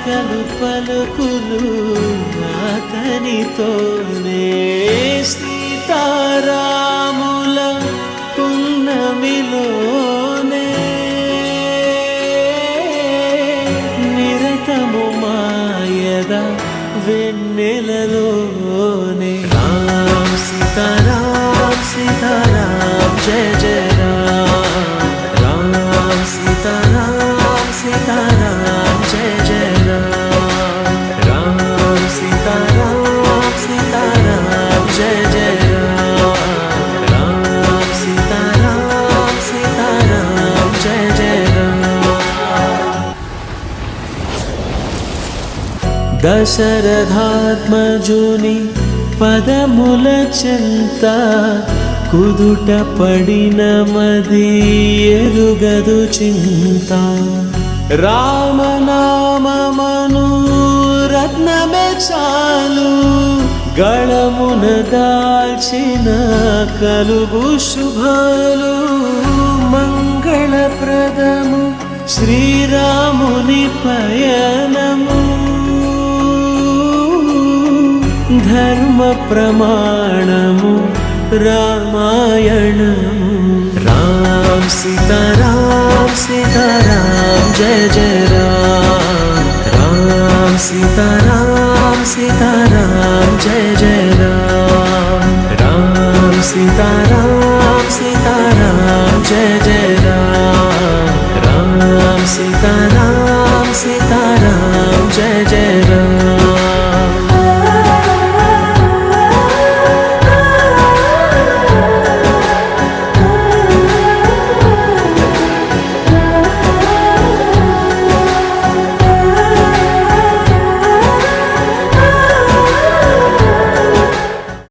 పగలు పలుకులు అతనితోనే సీతారాముల పున్నమిలోనే నిరతము మాయద వెన్నెలలోనే రామ్ సీతారాం సీతారాం జయ జయ రామ్ రామ్ సీతారాం సీతారాం జయ జయ రామ్ రామ్ సీతారాం సీతారాం జయ జయ రామ్ రామ్ సీతారాం సీతారాం జయ జయ రామ్ దశరథాత్మజుని పదముల చెంత కుదుట పడిన మది ఎరుగదు చింత రామనామమను రత్నమే చాలు గళమున దాల్చిన కలుగు శుభాలు మంగళప్రదము శ్రీరాముని పయనము ధర్మ ప్రమాణము రామాయణము రామ్ సీతారాం సీతారాం జయ జయ రామ్ రామ్ సీతారాం సీతారాం జయ జయ రామ్ రామ్ సీతారాం సీతారాం జయ జయ